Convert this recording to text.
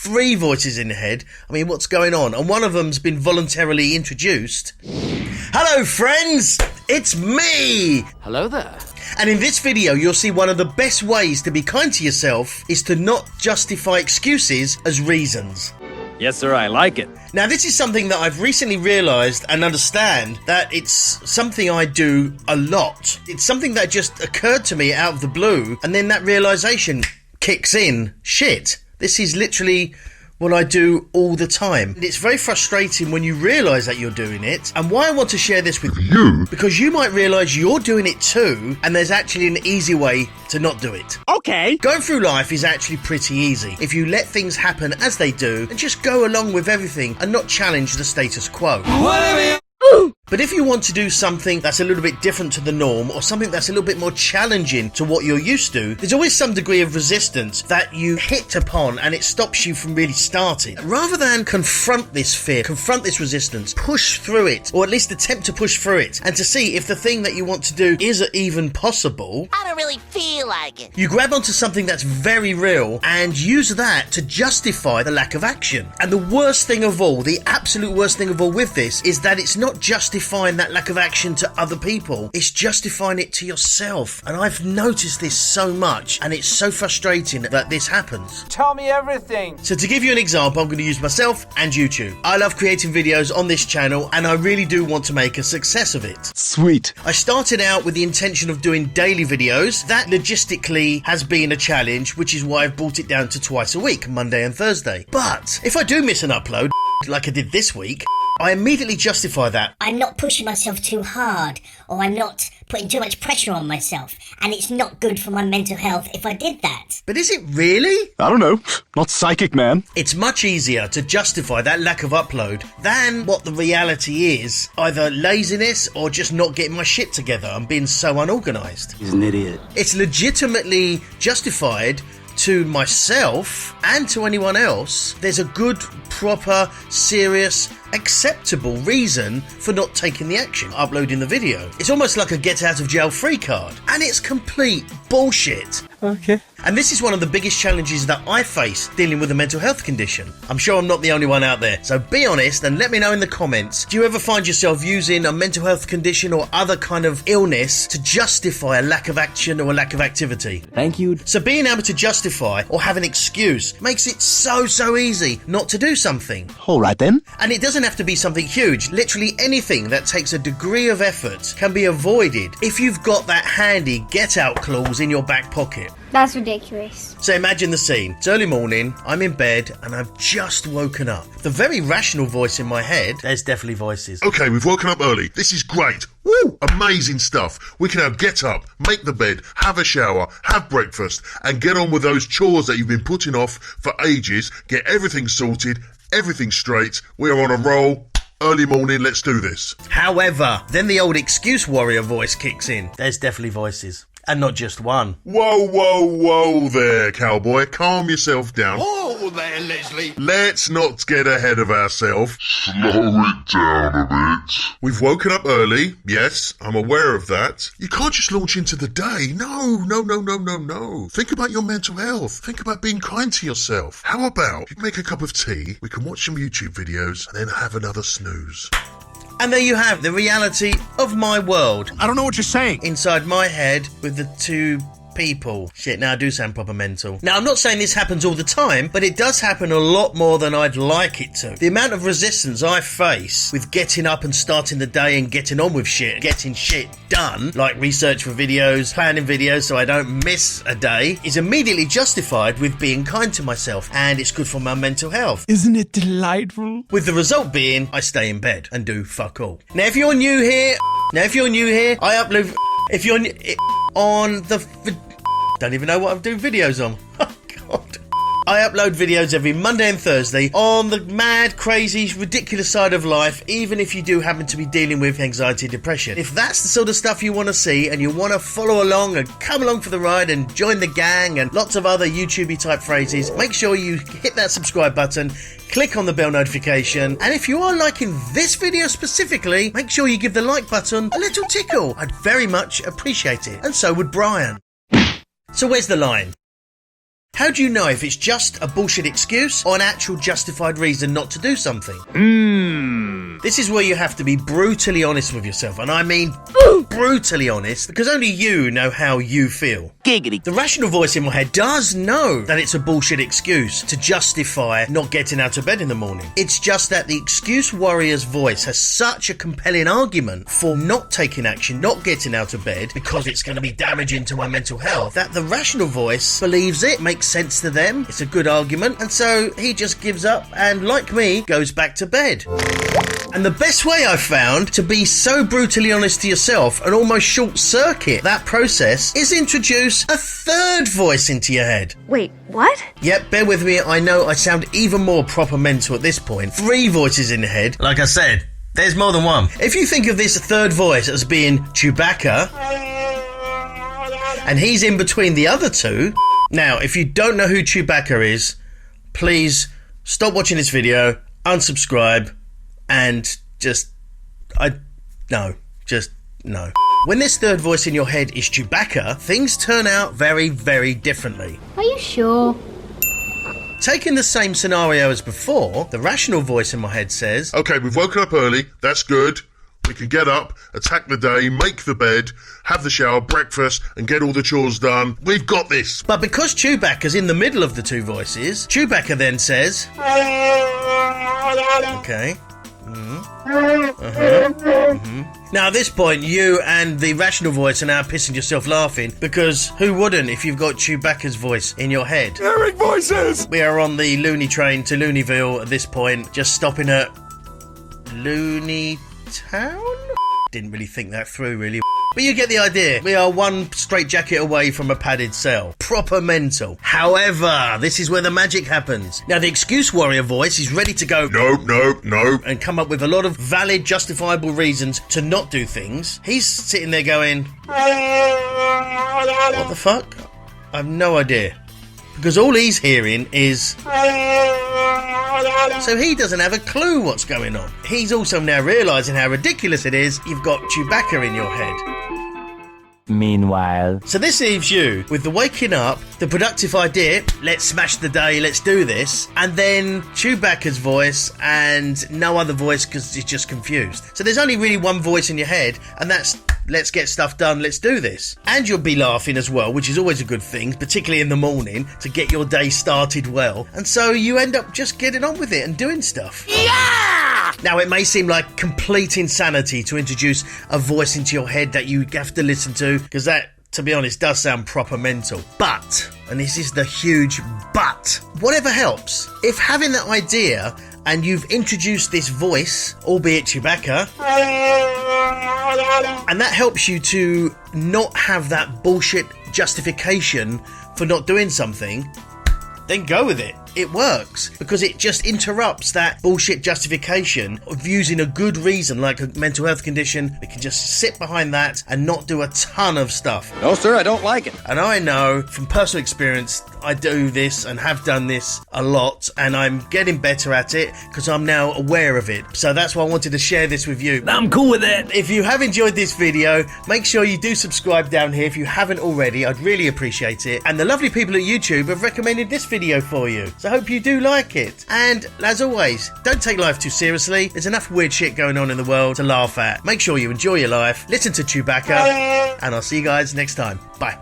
3 voices in the head. I mean, what's going on? And one of them's been voluntarily introduced. Hello, friends! It's me! Hello there. And in this video, you'll see one of the best ways to be kind to yourself is to not justify excuses as reasons. Yes, sir, I like it. Now, this is something that I've recently realised and understand that it's something I do a lot. It's something that just occurred to me out of the blue, and then that realisation kicks in. Shit, this is literally what I do all the time. It's very frustrating when you realise that you're doing it, and why I want to share this with you, because you might realise you're doing it too, and there's actually an easy way to not do it. Okay. Going through life is actually pretty easy if you let things happen as they do and just go along with everything and not challenge the status quo. But if you want to do something that's a little bit different to the norm, or something that's a little bit more challenging to what you're used to, there's always some degree of resistance that you hit upon and it stops you from really starting. Rather than confront this fear, confront this resistance, push through it, or at least attempt to push through it, and to see if the thing that you want to do is even possible, I don't really feel like it. you grab onto something that's very real and use that to justify the lack of action. And the worst thing of all, the absolute worst thing of all with this, is that it's not justifying that lack of action to other people, it's justifying it to yourself. And I've noticed this so much, and it's so frustrating that this happens. Tell me everything. So to give you an example, I'm going to use myself and YouTube. I love creating videos on this channel, and I really do want to make a success of it. Sweet. I started out with the intention of doing daily videos. That logistically has been a challenge, which is why I've brought it down to twice a week, Monday and Thursday. But if I do miss an upload, like I did this week, I immediately justify that. I'm not pushing myself too hard, or I'm not putting too much pressure on myself, and it's not good for my mental health if I did that. But is it really? I don't know. Not psychic, man. It's much easier to justify that lack of upload than what the reality is. Either laziness or just not getting my shit together and being so unorganised. He's an idiot. It's legitimately justified to myself and to anyone else. There's a good, proper, serious, acceptable reason for not taking the action, uploading the video. It's almost like a get out of jail free card, and it's complete bullshit. Okay. And this is one of the biggest challenges that I face dealing with a mental health condition. I'm sure I'm not the only one out there, so be honest and let me know in the comments, do you ever find yourself using a mental health condition or other kind of illness to justify a lack of action or a lack of activity? Thank you. So being able to justify or have an excuse makes it so easy not to do something. All right then. And it doesn't have to be something huge. Literally anything that takes a degree of effort can be avoided if you've got that handy get out clause in your back pocket. That's ridiculous. So imagine the scene. It's early morning, I'm in bed, and I've just woken up. The very rational voice in my head, there's definitely voices. Okay, we've woken up early. This is great. Woo! Amazing stuff. We can now get up, make the bed, have a shower, have breakfast, and get on with those chores that you've been putting off for ages. Get everything sorted, everything straight. We are on a roll. Early morning, let's do this. However, then the old excuse warrior voice kicks in. There's definitely voices. And not just one. Whoa there, cowboy. Calm yourself down. Oh there, Leslie. Let's not get ahead of ourselves. Slow it down a bit. We've woken up early. Yes, I'm aware of that. You can't just launch into the day. No. Think about your mental health. Think about being kind to yourself. How about you make a cup of tea, we can watch some YouTube videos, and then have another snooze. And there you have the reality of my world. I don't know what you're saying. Inside my head with the 2 people. Shit, now I do sound proper mental. Now, I'm not saying this happens all the time, but it does happen a lot more than I'd like it to. The amount of resistance I face with getting up and starting the day and getting on with shit, getting shit done, like research for videos, planning videos so I don't miss a day, is immediately justified with being kind to myself, and it's good for my mental health. Isn't it delightful? With the result being, I stay in bed and do fuck all. Now, if you're new here, I upload... If you're on the... Don't even know what I'm doing videos on. Oh, God. I upload videos every Monday and Thursday on the mad, crazy, ridiculous side of life, even if you do happen to be dealing with anxiety and depression. If that's the sort of stuff you want to see and you want to follow along and come along for the ride and join the gang and lots of other YouTube-y type phrases, make sure you hit that subscribe button, click on the bell notification, and if you are liking this video specifically, make sure you give the like button a little tickle. I'd very much appreciate it, and so would Brian. So where's the line? How do you know if it's just a bullshit excuse or an actual justified reason not to do something? This is where you have to be brutally honest with yourself, and I mean brutally honest, because only you know how you feel. Giggity. The rational voice in my head does know that it's a bullshit excuse to justify not getting out of bed in the morning. It's just that the excuse warrior's voice has such a compelling argument for not taking action, not getting out of bed, because it's going to be damaging to my mental health, that the rational voice believes it, makes sense to them, it's a good argument, and so he just gives up and, like me, goes back to bed. And the best way I've found to be so brutally honest to yourself and almost short-circuit that process is introduce a third voice into your head. Wait, what? Yep, bear with me, I know I sound even more proper mental at this point. 3 voices in the head. Like I said, there's more than one. If you think of this third voice as being Chewbacca, and he's in between the other 2... Now, if you don't know who Chewbacca is, please stop watching this video, unsubscribe, and no. When this third voice in your head is Chewbacca, things turn out very, very differently. Are you sure? Taking the same scenario as before, the rational voice in my head says, Okay, we've woken up early. That's good. We can get up, attack the day, make the bed, have the shower, breakfast, and get all the chores done. We've got this. But because Chewbacca's in the middle of the 2 voices, Chewbacca then says, okay. Now at this point, you and the rational voice are now pissing yourself laughing, because who wouldn't if you've got Chewbacca's voice in your head? Hearing voices! We are on the Looney train to Looneyville at this point, just stopping at Looney Town? Didn't really think that through, really. But you get the idea. We are one straitjacket away from a padded cell. Proper mental. However, this is where the magic happens. Now, the excuse warrior voice is ready to go Nope. and come up with a lot of valid, justifiable reasons to not do things. He's sitting there going, what the fuck? I have no idea. Because all he's hearing is... So he doesn't have a clue what's going on. He's also now realising how ridiculous it is you've got Chewbacca in your head. Meanwhile. So this leaves you with the waking up, the productive idea, let's smash the day, let's do this, and then Chewbacca's voice and no other voice because it's just confused. So there's only really one voice in your head, and that's let's get stuff done, let's do this. And you'll be laughing as well, which is always a good thing, particularly in the morning, to get your day started well. And so you end up just getting on with it and doing stuff. Yeah! Now, it may seem like complete insanity to introduce a voice into your head that you have to listen to, because that, to be honest, does sound proper mental. But, and this is the huge but, whatever helps. If having that idea and you've introduced this voice, albeit Chewbacca, and that helps you to not have that bullshit justification for not doing something, then go with it. It works because it just interrupts that bullshit justification of using a good reason like a mental health condition. We can just sit behind that and not do a ton of stuff. No, sir, I don't like it. And I know from personal experience, I do this and have done this a lot, and I'm getting better at it because I'm now aware of it. So that's why I wanted to share this with you. I'm cool with it. If you have enjoyed this video, make sure you do subscribe down here if you haven't already. I'd really appreciate it. And the lovely people at YouTube have recommended this video for you. So I hope you do like it. And as always, don't take life too seriously. There's enough weird shit going on in the world to laugh at. Make sure you enjoy your life, listen to Chewbacca, and I'll see you guys next time. Bye.